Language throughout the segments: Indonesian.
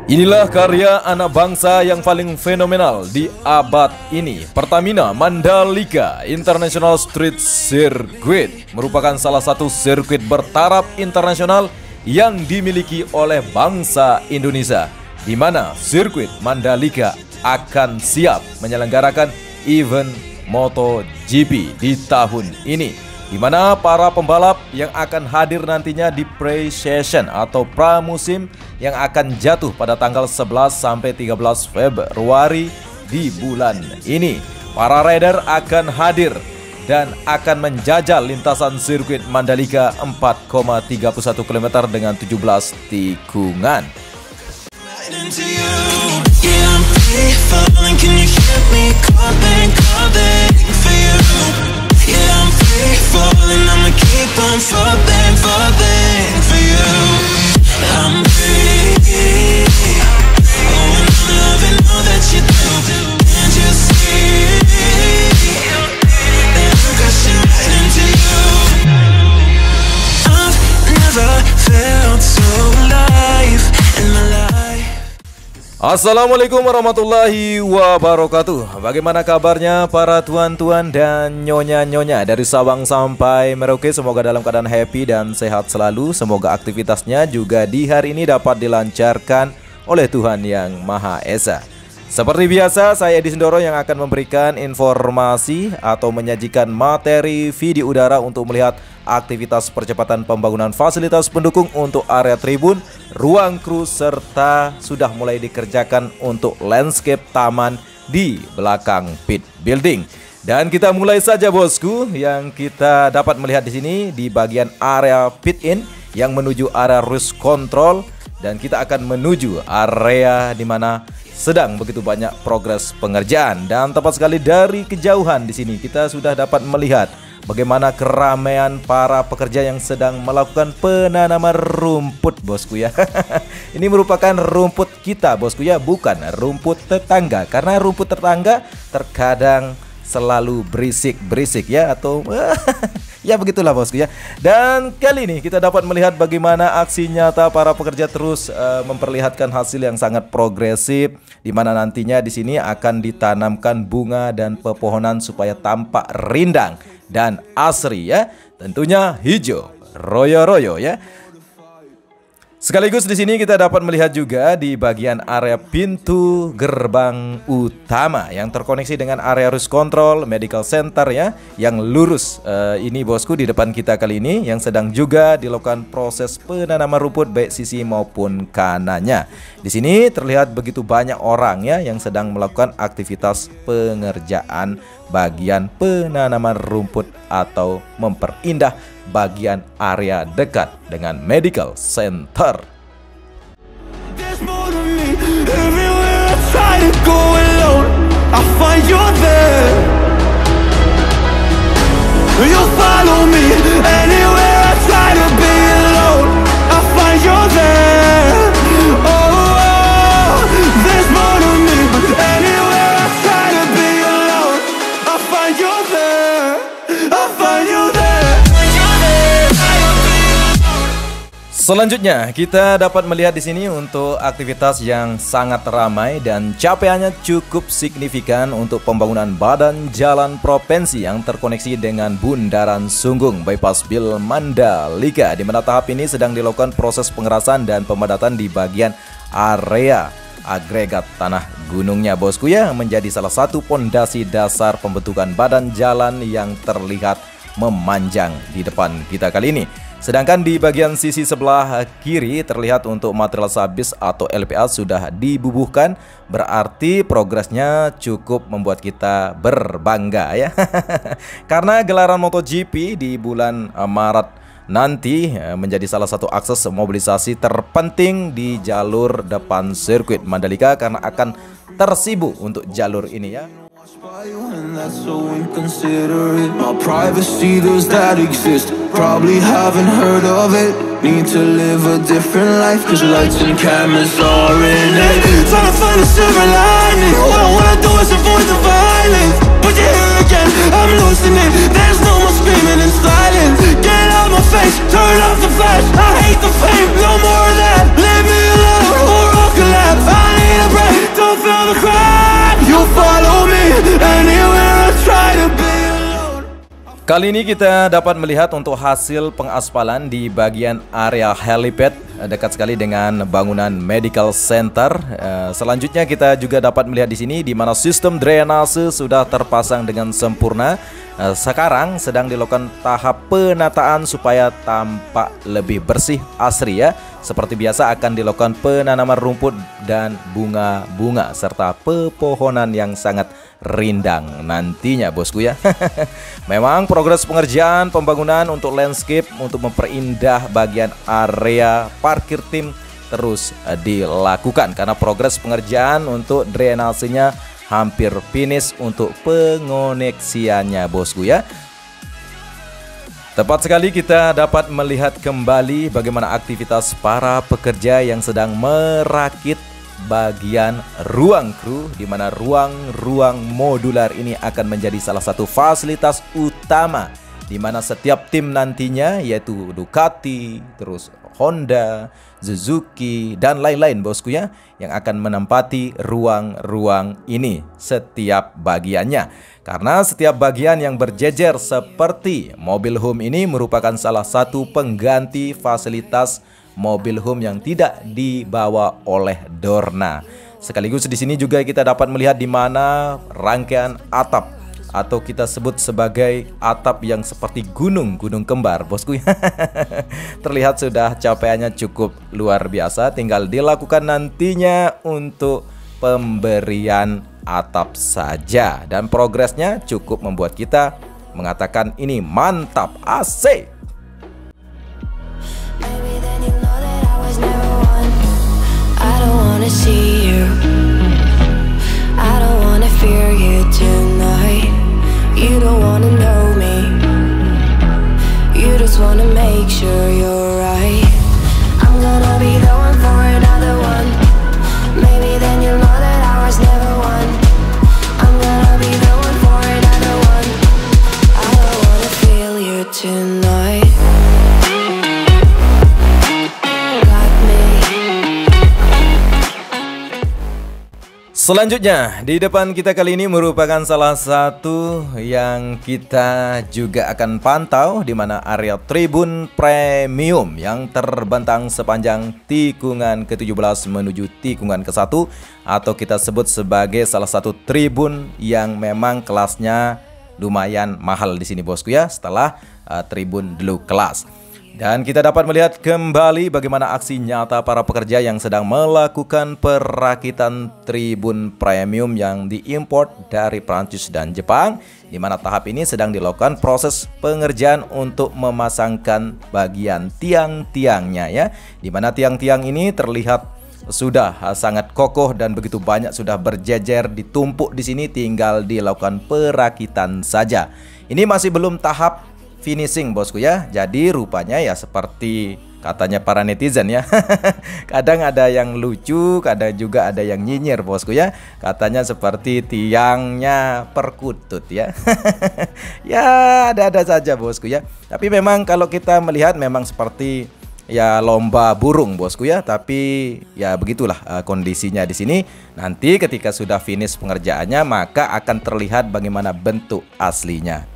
Inilah karya anak bangsa yang paling fenomenal di abad ini. Pertamina Mandalika International Street Circuit merupakan salah satu sirkuit bertaraf internasional yang dimiliki oleh bangsa Indonesia, di mana sirkuit Mandalika akan siap menyelenggarakan event MotoGP di tahun ini, di mana para pembalap yang akan hadir nantinya di pre-session atau pramusim yang akan jatuh pada tanggal 11 sampai 13 Februari di bulan ini. Para rider akan hadir dan akan menjajal lintasan sirkuit Mandalika 4,31 km dengan 17 tikungan. Assalamualaikum warahmatullahi wabarakatuh. Bagaimana kabarnya para tuan-tuan dan nyonya-nyonya dari Sabang sampai Merauke? Semoga dalam keadaan happy dan sehat selalu. Semoga aktivitasnya juga di hari ini dapat dilancarkan oleh Tuhan Yang Maha Esa. Seperti biasa, saya Edi Sindoro yang akan memberikan informasi atau menyajikan materi video udara untuk melihat aktivitas percepatan pembangunan fasilitas pendukung untuk area tribun, ruang kru, serta sudah mulai dikerjakan untuk landscape taman di belakang pit building. Dan kita mulai saja bosku, yang kita dapat melihat di sini di bagian area pit in yang menuju area race control, dan kita akan menuju area di mana sedang begitu banyak progres pengerjaan. Dan tepat sekali dari kejauhan di sini kita sudah dapat melihat bagaimana keramaian para pekerja yang sedang melakukan penanaman rumput bosku ya. Ini merupakan rumput kita bosku ya, bukan rumput tetangga, karena rumput tetangga terkadang selalu berisik-berisik ya, atau ya begitulah bosku ya. Dan kali ini kita dapat melihat bagaimana aksi nyata para pekerja terus memperlihatkan hasil yang sangat progresif, di mana nantinya di sini akan ditanamkan bunga dan pepohonan supaya tampak rindang dan asri ya, tentunya hijau royo-royo ya. Sekaligus di sini kita dapat melihat juga di bagian area pintu gerbang utama yang terkoneksi dengan area race control, medical center ya, yang lurus ini bosku di depan kita kali ini, yang sedang juga dilakukan proses penanaman rumput baik sisi maupun kanannya. Di sini terlihat begitu banyak orang ya yang sedang melakukan aktivitas pengerjaan bagian penanaman rumput atau memperindah bagian area dekat dengan medical center. Selanjutnya kita dapat melihat di sini untuk aktivitas yang sangat ramai dan capaiannya cukup signifikan untuk pembangunan badan jalan provinsi yang terkoneksi dengan Bundaran Sunggung Bypass Bil Mandalika, di mana tahap ini sedang dilakukan proses pengerasan dan pemadatan di bagian area agregat tanah gunungnya bosku ya, menjadi salah satu pondasi dasar pembentukan badan jalan yang terlihat memanjang di depan kita kali ini. Sedangkan di bagian sisi sebelah kiri terlihat untuk material sabis atau LPA sudah dibubuhkan, berarti progresnya cukup membuat kita berbangga ya. Karena gelaran MotoGP di bulan Maret nanti menjadi salah satu akses mobilisasi terpenting di jalur depan sirkuit Mandalika, karena akan tersibuk untuk jalur ini ya. And that's so inconsiderate. My privacy, does that exist? Probably haven't heard of it. Need to live a different life, cause lights and cameras are in it. Trying to find a silver lining. All I do is avoid the violence. But you're here again, I'm losing it. There's no more screaming in silence. Get out my face, turn off the flash. I hate the fame, no more of that. Leave me alone or I'll collapse. Kali ini kita dapat melihat untuk hasil pengaspalan di bagian area helipad dekat sekali dengan bangunan medical center. Selanjutnya kita juga dapat melihat di sini di mana sistem drainase sudah terpasang dengan sempurna. Sekarang sedang dilakukan tahap penataan supaya tampak lebih bersih asri ya. Seperti biasa akan dilakukan penanaman rumput dan bunga-bunga serta pepohonan yang sangat rindang nantinya bosku ya. Memang progres pengerjaan pembangunan untuk landscape untuk memperindah bagian area parkir tim terus dilakukan karena progres pengerjaan untuk drainasenya hampir finish untuk pengoneksiannya bosku ya. Tepat sekali kita dapat melihat kembali bagaimana aktivitas para pekerja yang sedang merakit bagian ruang kru, di mana ruang modular ini akan menjadi salah satu fasilitas utama di mana setiap tim nantinya yaitu Ducati, terus Honda, Suzuki dan lain-lain bosku ya yang akan menempati ruang ini setiap bagiannya. Karena setiap bagian yang berjejer seperti mobil home ini merupakan salah satu pengganti fasilitas mobil home yang tidak dibawa oleh Dorna. Sekaligus di sini juga kita dapat melihat di mana rangkaian atap atau kita sebut sebagai atap yang seperti gunung kembar bosku. Terlihat sudah capaiannya cukup luar biasa, tinggal dilakukan nantinya untuk pemberian atap saja dan progresnya cukup membuat kita mengatakan ini mantap AC. See you. I don't wanna fear you tonight. You don't wanna know me. You just wanna make sure you're right. I'm gonna be the one for another one. Maybe then you'll know that I was never one. I'm gonna be the one for another one. I don't wanna feel you tonight. Selanjutnya di depan kita kali ini merupakan salah satu yang kita juga akan pantau di mana area tribun premium yang terbentang sepanjang tikungan ke-17 menuju tikungan ke-1 atau kita sebut sebagai salah satu tribun yang memang kelasnya lumayan mahal di sini bosku ya setelah tribun blue class. Dan kita dapat melihat kembali bagaimana aksi nyata para pekerja yang sedang melakukan perakitan tribun premium yang diimport dari Prancis dan Jepang, di mana tahap ini sedang dilakukan proses pengerjaan untuk memasangkan bagian tiang-tiangnya ya, di mana tiang-tiang ini terlihat sudah sangat kokoh dan begitu banyak sudah berjejer ditumpuk di sini, tinggal dilakukan perakitan saja. Ini masih belum tahap finishing bosku ya. Jadi rupanya ya seperti katanya para netizen ya. Kadang ada yang lucu, kadang juga ada yang nyinyir bosku ya. Katanya seperti tiangnya perkutut ya. Ya ada-ada saja bosku ya. Tapi memang kalau kita melihat memang seperti ya lomba burung bosku ya. Tapi ya begitulah kondisinya di sini. Nanti ketika sudah finish pengerjaannya maka akan terlihat bagaimana bentuk aslinya.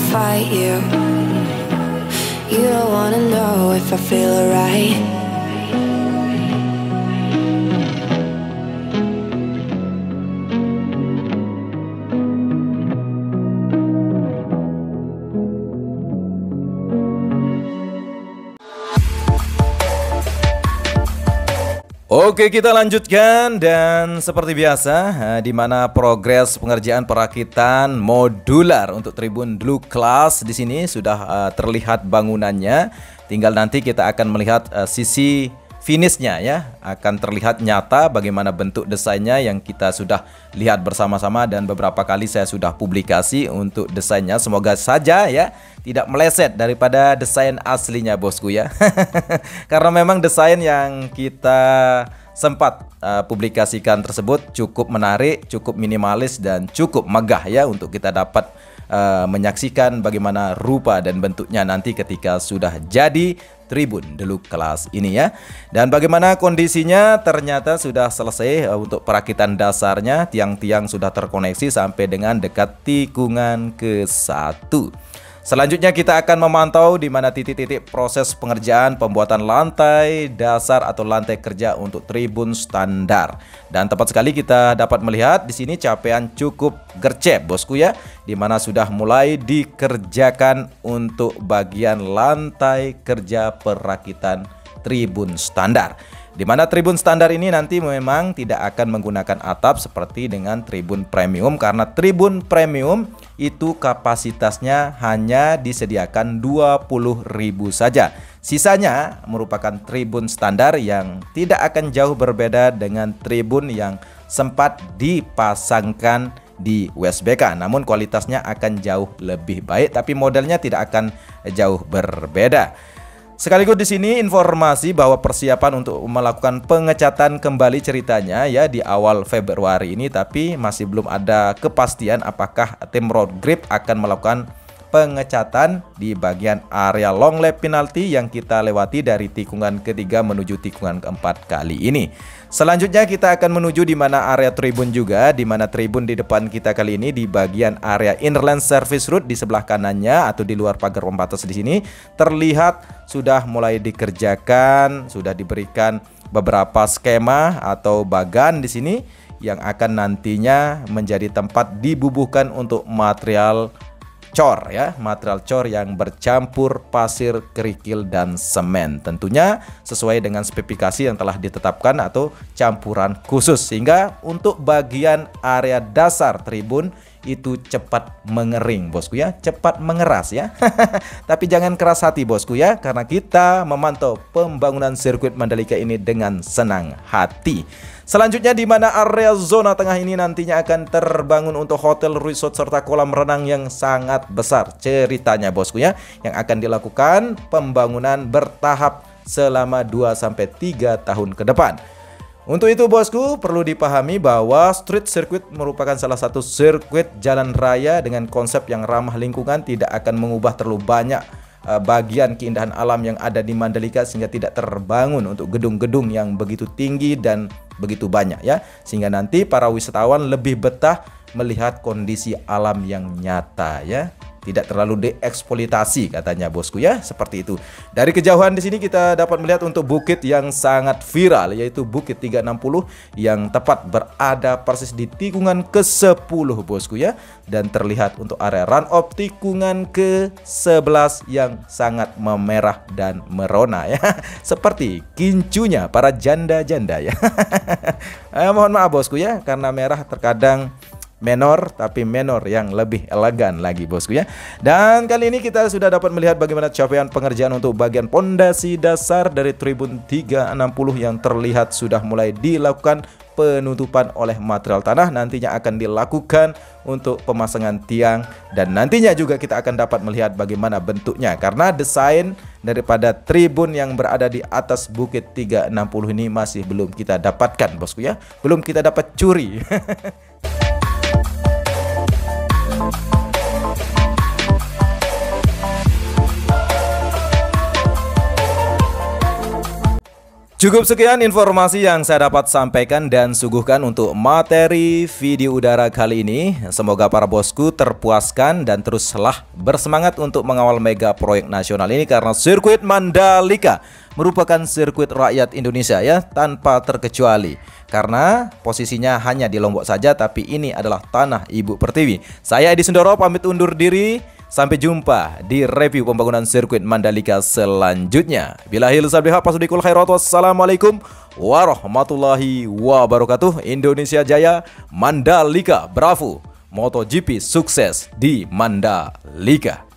Fight you. You don't wanna know if I feel alright. Oke, kita lanjutkan dan seperti biasa di mana progres pengerjaan perakitan modular untuk tribun blue class di sini sudah terlihat bangunannya. Tinggal nanti kita akan melihat sisi finishnya ya, akan terlihat nyata bagaimana bentuk desainnya yang kita sudah lihat bersama-sama, dan beberapa kali saya sudah publikasi untuk desainnya. Semoga saja ya tidak meleset daripada desain aslinya bosku ya. Karena memang desain yang kita sempat publikasikan tersebut cukup menarik, cukup minimalis, dan cukup megah ya untuk kita dapat menyaksikan bagaimana rupa dan bentuknya nanti ketika sudah jadi tribun Deluxe kelas ini ya. Dan bagaimana kondisinya, ternyata sudah selesai untuk perakitan dasarnya. Tiang-tiang sudah terkoneksi sampai dengan dekat tikungan ke-1. Selanjutnya kita akan memantau di mana titik-titik proses pengerjaan pembuatan lantai dasar atau lantai kerja untuk tribun standar. Dan tepat sekali kita dapat melihat di sini capaian cukup gercep bosku ya, di mana sudah mulai dikerjakan untuk bagian lantai kerja perakitan tribun standar. Di mana tribun standar ini nanti memang tidak akan menggunakan atap seperti dengan tribun premium, karena tribun premium itu kapasitasnya hanya disediakan 20.000 saja. Sisanya merupakan tribun standar yang tidak akan jauh berbeda dengan tribun yang sempat dipasangkan di USBK. Namun kualitasnya akan jauh lebih baik, tapi modelnya tidak akan jauh berbeda. Sekaligus di sini informasi bahwa persiapan untuk melakukan pengecatan kembali ceritanya ya di awal Februari ini, tapi masih belum ada kepastian apakah tim Road Grip akan melakukan pengecatan di bagian area long lap penalti yang kita lewati dari tikungan ketiga menuju tikungan keempat kali ini. Selanjutnya kita akan menuju di mana area tribun juga, di mana tribun di depan kita kali ini di bagian area inland service road di sebelah kanannya atau di luar pagar pembatas di sini terlihat sudah mulai dikerjakan, sudah diberikan beberapa skema atau bagan di sini yang akan nantinya menjadi tempat dibubuhkan untuk material cor ya, material cor yang bercampur pasir, kerikil, dan semen. Tentunya sesuai dengan spesifikasi yang telah ditetapkan atau campuran khusus, sehingga untuk bagian area dasar tribun itu cepat mengering bosku ya, cepat mengeras ya. Tapi jangan keras hati bosku ya, karena kita memantau pembangunan sirkuit Mandalika ini dengan senang hati. Selanjutnya di mana area zona tengah ini nantinya akan terbangun untuk hotel, resort, serta kolam renang yang sangat besar ceritanya bosku ya, yang akan dilakukan pembangunan bertahap selama 2-3 tahun ke depan. Untuk itu bosku, perlu dipahami bahwa street circuit merupakan salah satu sirkuit jalan raya dengan konsep yang ramah lingkungan, tidak akan mengubah terlalu banyak bagian keindahan alam yang ada di Mandalika, sehingga tidak terbangun untuk gedung-gedung yang begitu tinggi dan begitu banyak ya, sehingga nanti para wisatawan lebih betah melihat kondisi alam yang nyata ya, tidak terlalu dieksploitasi katanya bosku ya, seperti itu. Dari kejauhan di sini kita dapat melihat untuk bukit yang sangat viral, yaitu Bukit 360 yang tepat berada persis di tikungan ke-10 bosku ya, dan terlihat untuk area run off tikungan ke-11 yang sangat memerah dan merona ya, seperti kincunya para janda-janda ya. Mohon maaf bosku ya, karena merah terkadang menor, tapi menor yang lebih elegan lagi bosku ya. Dan kali ini kita sudah dapat melihat bagaimana capaian pengerjaan untuk bagian pondasi dasar dari tribun 360 yang terlihat sudah mulai dilakukan penutupan oleh material tanah. Nantinya akan dilakukan untuk pemasangan tiang, dan nantinya juga kita akan dapat melihat bagaimana bentuknya, karena desain daripada tribun yang berada di atas Bukit 360 ini masih belum kita dapatkan bosku ya, belum kita dapat curi. Cukup sekian informasi yang saya dapat sampaikan dan suguhkan untuk materi video udara kali ini. Semoga para bosku terpuaskan dan teruslah bersemangat untuk mengawal mega proyek nasional ini, karena sirkuit Mandalika merupakan sirkuit rakyat Indonesia ya, tanpa terkecuali. Karena posisinya hanya di Lombok saja, tapi ini adalah tanah Ibu Pertiwi. Saya Edi Sundoro pamit undur diri. Sampai jumpa di review pembangunan sirkuit Mandalika selanjutnya. Billahil sabdihaq pasudikul khairat. Wassalamualaikum warahmatullahi wabarakatuh. Indonesia Jaya, Mandalika Bravo. MotoGP sukses di Mandalika.